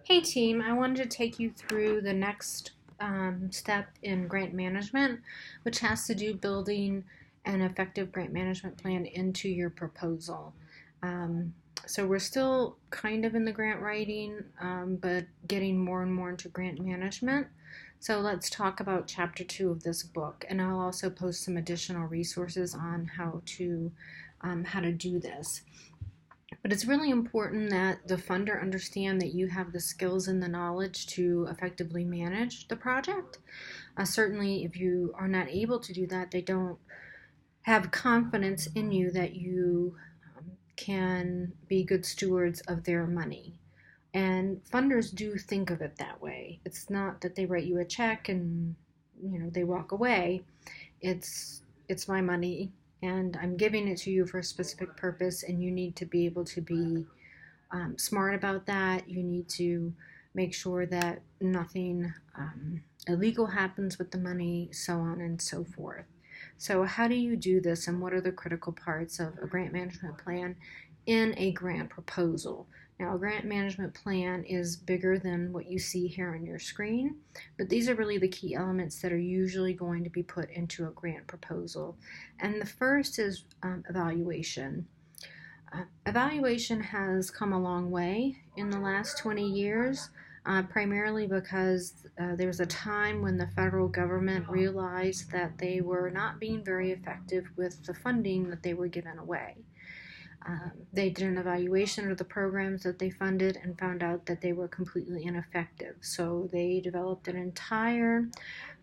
Hey team, I wanted to take you through the next step in grant management, which has to do building an effective grant management plan into your proposal. Um, so we're still kind of in the grant writing, but getting more and more into grant management. So let's talk about chapter 2 of this book, and I'll also post some additional resources on how to do this. But it's really important that the funder understand that you have the skills and the knowledge to effectively manage the project. Certainly, if you are not able to do that, they don't have confidence in you that you can be good stewards of their money. And funders do think of it that way. It's not that they write you a check and they walk away. It's my money and I'm giving it to you for a specific purpose, and you need to be able to be smart about that. You need to make sure that nothing illegal happens with the money, so on and so forth. So, how do you do this, and what are the critical parts of a grant management plan in a grant proposal? Now, a grant management plan is bigger than what you see here on your screen, but these are really the key elements that are usually going to be put into a grant proposal. And the first is evaluation. Evaluation has come a long way in the last 20 years, primarily because there was a time when the federal government realized that they were not being very effective with the funding that they were giving away. They did an evaluation of the programs that they funded and found out that they were completely ineffective. So they developed an entire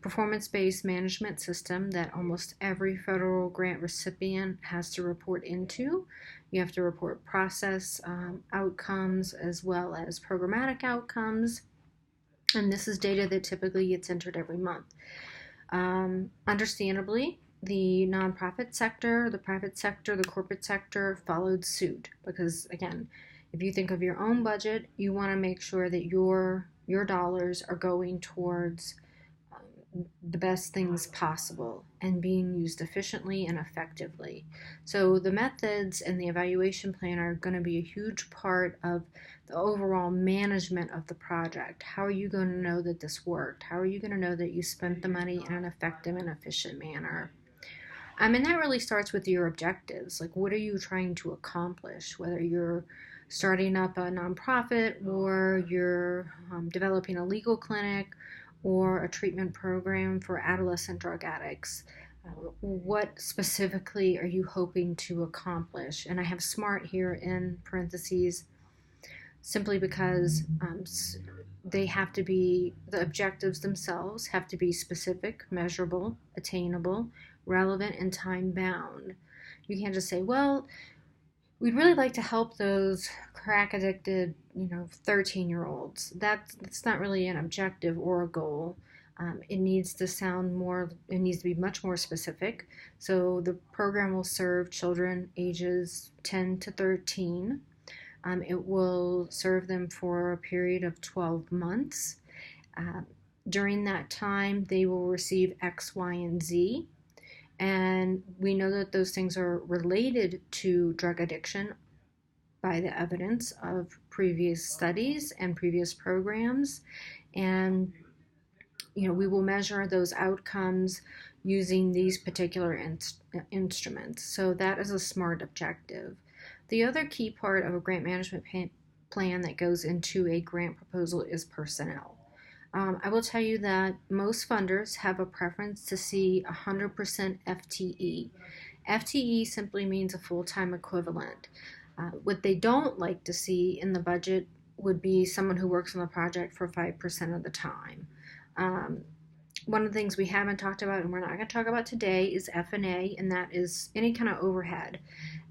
performance-based management system that almost every federal grant recipient has to report into. You have to report process outcomes as well as programmatic outcomes. And this is data that typically gets entered every month. Understandably, the nonprofit sector, the private sector, the corporate sector followed suit because, again, if you think of your own budget, you want to make sure that your dollars are going towards the best things possible and being used efficiently and effectively. So the methods and the evaluation plan are going to be a huge part of the overall management of the project. How are you going to know that this worked? How are you going to know that you spent the money in an effective and efficient manner? And that really starts with your objectives. Like, what are you trying to accomplish? Whether you're starting up a nonprofit or you're developing a legal clinic or a treatment program for adolescent drug addicts. What specifically are you hoping to accomplish? And I have SMART here in parentheses simply because they have to be, the objectives themselves have to be specific, measurable, attainable, relevant, and time bound. You can't just say, well, we'd really like to help those crack addicted, 13-year-olds. That's not really an objective or a goal. It needs to be much more specific. So the program will serve children ages 10 to 13. It will serve them for a period of 12 months. During that time, they will receive X, Y, and Z. And we know that those things are related to drug addiction by the evidence of previous studies and previous programs. And, we will measure those outcomes using these particular instruments. So that is a SMART objective. The other key part of a grant management plan that goes into a grant proposal is personnel. I will tell you that most funders have a preference to see 100% FTE. FTE simply means a full-time equivalent. What they don't like to see in the budget would be someone who works on the project for 5% of the time. One of the things we haven't talked about and we're not going to talk about today is F&A, and that is any kind of overhead.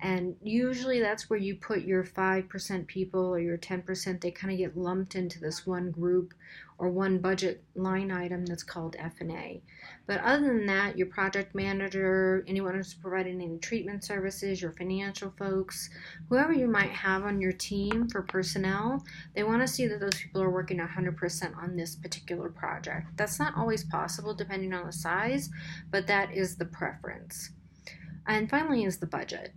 And usually that's where you put your 5% people or your 10%. They kind of get lumped into this one group or one budget line item that's called F&A. But other than that, your project manager, anyone who's providing any treatment services, your financial folks, whoever you might have on your team for personnel, they want to see that those people are working 100% on this particular project. That's not always possible depending on the size, but that is the preference. And finally is the budget.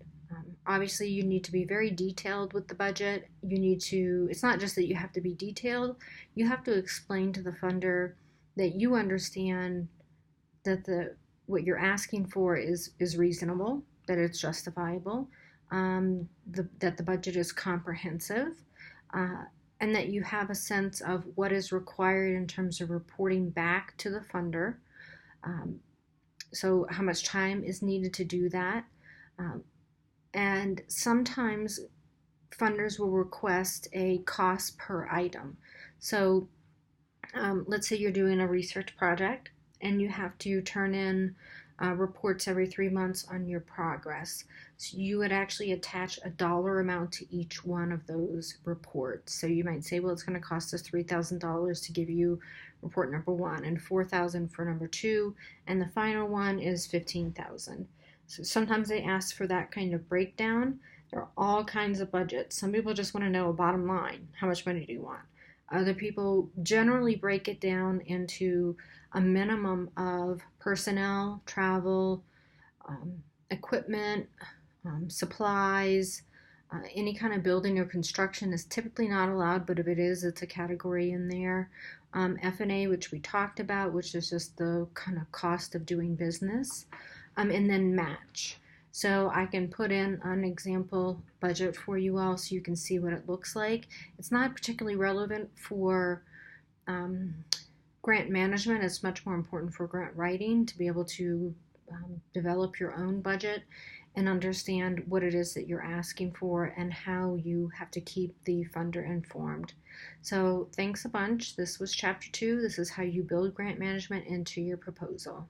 Obviously, you need to be very detailed with the budget. You need to, it's not just that you have to be detailed, you have to explain to the funder that you understand that what you're asking for is reasonable, that it's justifiable, that the budget is comprehensive, uh, and that you have a sense of what is required in terms of reporting back to the funder. Um, so, how much time is needed to do that? Um, and sometimes funders will request a cost per item. So, let's say you're doing a research project and you have to turn in reports every 3 months on your progress. So you would actually attach a dollar amount to each one of those reports. So you might say, well, it's going to cost us $3,000 to give you report number 1 and $4,000 for number 2, and the final one is $15,000. So sometimes they ask for that kind of breakdown. There are all kinds of budgets. Some people just want to know a bottom line. How much money do you want? Other people generally break it down into a minimum of personnel, travel, equipment, supplies. Any kind of building or construction is typically not allowed, but if it is, it's a category in there. F&A, which we talked about, which is just the kind of cost of doing business. And then match. So I can put in an example budget for you all so you can see what it looks like. It's not particularly relevant for grant management. It's much more important for grant writing to be able to develop your own budget and understand what it is that you're asking for and how you have to keep the funder informed. So thanks a bunch. This was chapter 2. This is how you build grant management into your proposal.